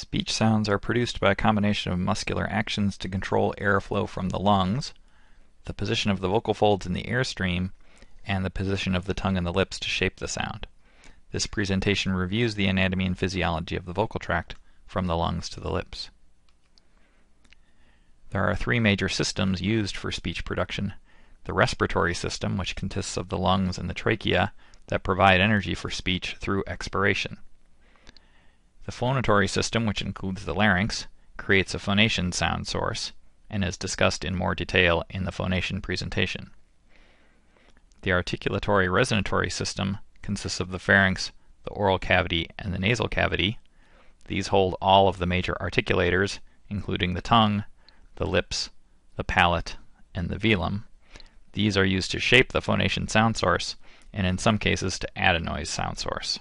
Speech sounds are produced by a combination of muscular actions to control airflow from the lungs, the position of the vocal folds in the airstream, and the position of the tongue and the lips to shape the sound. This presentation reviews the anatomy and physiology of the vocal tract from the lungs to the lips. There are three major systems used for speech production. The respiratory system, which consists of the lungs and the trachea that provide energy for speech through expiration. The phonatory system, which includes the larynx, creates a phonation sound source and is discussed in more detail in the phonation presentation. The articulatory resonatory system consists of the pharynx, the oral cavity, and the nasal cavity. These hold all of the major articulators, including the tongue, the lips, the palate, and the velum. These are used to shape the phonation sound source, and in some cases to add a noise sound source.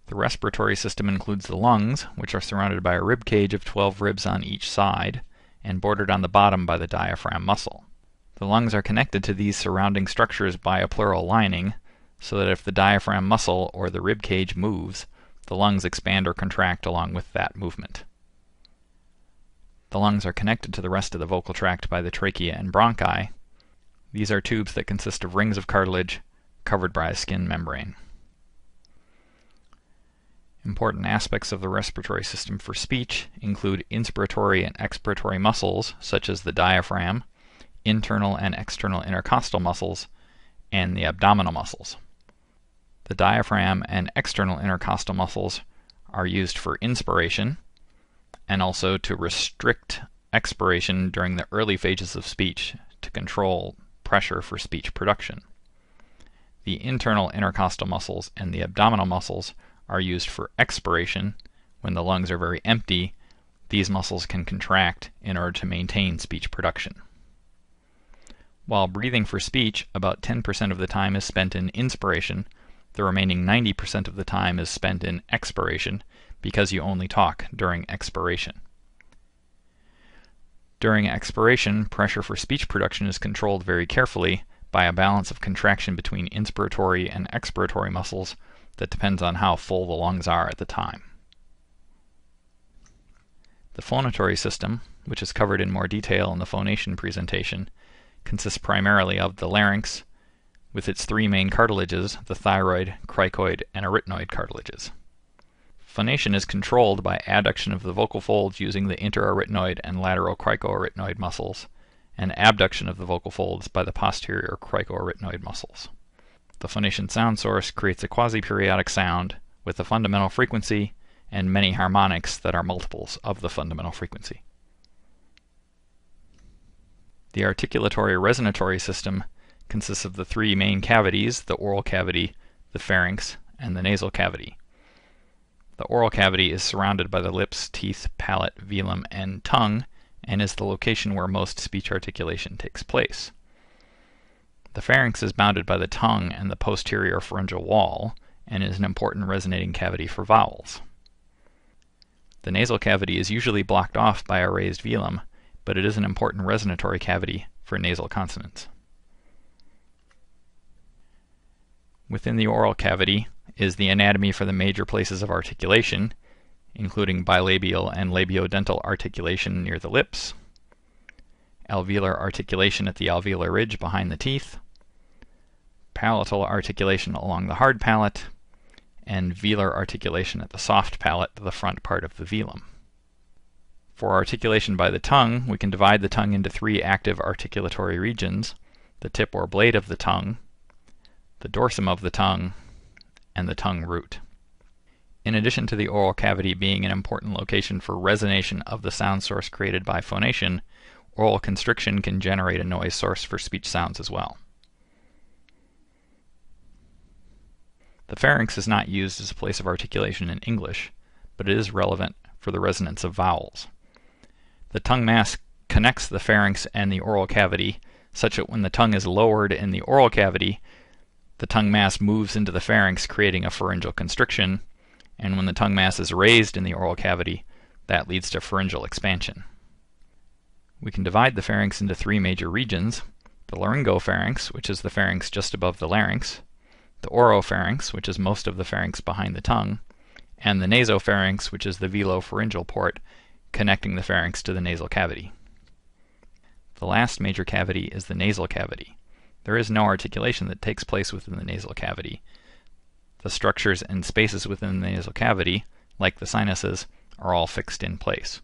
The respiratory system includes the lungs, which are surrounded by a rib cage of 12 ribs on each side, and bordered on the bottom by the diaphragm muscle. The lungs are connected to these surrounding structures by a pleural lining, so that if the diaphragm muscle or the rib cage moves, the lungs expand or contract along with that movement. The lungs are connected to the rest of the vocal tract by the trachea and bronchi. These are tubes that consist of rings of cartilage covered by a skin membrane. Important aspects of the respiratory system for speech include inspiratory and expiratory muscles, such as the diaphragm, internal and external intercostal muscles, and the abdominal muscles. The diaphragm and external intercostal muscles are used for inspiration and also to restrict expiration during the early phases of speech to control pressure for speech production. The internal intercostal muscles and the abdominal muscles are used for expiration. When the lungs are very empty, these muscles can contract in order to maintain speech production. While breathing for speech, about 10% of the time is spent in inspiration. The remaining 90% of the time is spent in expiration, because you only talk during expiration. During expiration, pressure for speech production is controlled very carefully by a balance of contraction between inspiratory and expiratory muscles that depends on how full the lungs are at the time. The phonatory system, which is covered in more detail in the phonation presentation, consists primarily of the larynx, with its three main cartilages, the thyroid, cricoid, and arytenoid cartilages. Phonation is controlled by adduction of the vocal folds using the interarytenoid and lateral cricoarytenoid muscles, and abduction of the vocal folds by the posterior cricoarytenoid muscles. The phonation sound source creates a quasi-periodic sound with a fundamental frequency and many harmonics that are multiples of the fundamental frequency. The articulatory resonatory system consists of the three main cavities, the oral cavity, the pharynx, and the nasal cavity. The oral cavity is surrounded by the lips, teeth, palate, velum, and tongue, and is the location where most speech articulation takes place. The pharynx is bounded by the tongue and the posterior pharyngeal wall, and is an important resonating cavity for vowels. The nasal cavity is usually blocked off by a raised velum, but it is an important resonatory cavity for nasal consonants. Within the oral cavity is the anatomy for the major places of articulation, including bilabial and labiodental articulation near the lips, alveolar articulation at the alveolar ridge behind the teeth, palatal articulation along the hard palate, and velar articulation at the soft palate, the front part of the velum. For articulation by the tongue, we can divide the tongue into three active articulatory regions: the tip or blade of the tongue, the dorsum of the tongue, and the tongue root. In addition to the oral cavity being an important location for resonation of the sound source created by phonation, oral constriction can generate a noise source for speech sounds as well. The pharynx is not used as a place of articulation in English, but it is relevant for the resonance of vowels. The tongue mass connects the pharynx and the oral cavity such that when the tongue is lowered in the oral cavity, the tongue mass moves into the pharynx, creating a pharyngeal constriction, and when the tongue mass is raised in the oral cavity, that leads to pharyngeal expansion. We can divide the pharynx into three major regions: the laryngopharynx, which is the pharynx just above the larynx, the oropharynx, which is most of the pharynx behind the tongue, and the nasopharynx, which is the velopharyngeal port connecting the pharynx to the nasal cavity. The last major cavity is the nasal cavity. There is no articulation that takes place within the nasal cavity. The structures and spaces within the nasal cavity, like the sinuses, are all fixed in place.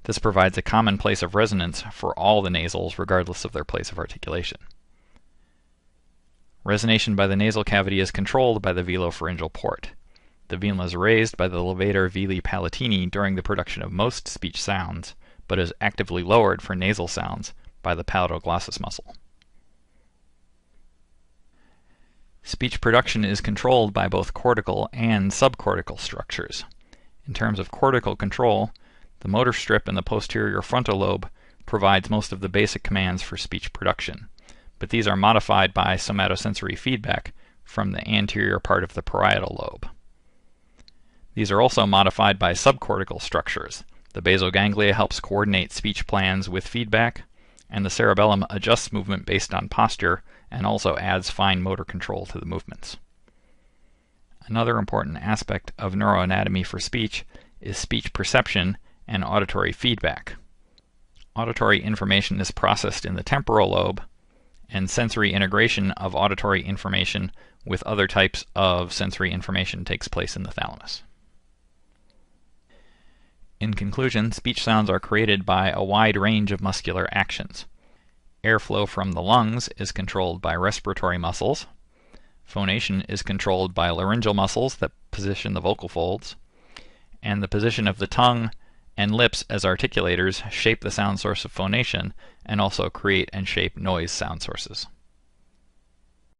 This provides a common place of resonance for all the nasals regardless of their place of articulation. Resonation by the nasal cavity is controlled by the velopharyngeal port. The venule is raised by the levator veli palatini during the production of most speech sounds, but is actively lowered for nasal sounds by the palatoglossus muscle. Speech production is controlled by both cortical and subcortical structures. In terms of cortical control, the motor strip in the posterior frontal lobe provides most of the basic commands for speech production, but these are modified by somatosensory feedback from the anterior part of the parietal lobe. These are also modified by subcortical structures. The basal ganglia helps coordinate speech plans with feedback, and the cerebellum adjusts movement based on posture and also adds fine motor control to the movements. Another important aspect of neuroanatomy for speech is speech perception and auditory feedback. Auditory information is processed in the temporal lobe, and sensory integration of auditory information with other types of sensory information takes place in the thalamus. In conclusion, speech sounds are created by a wide range of muscular actions. Airflow from the lungs is controlled by respiratory muscles. Phonation is controlled by laryngeal muscles that position the vocal folds. And the position of the tongue and lips as articulators shape the sound source of phonation and also create and shape noise sound sources.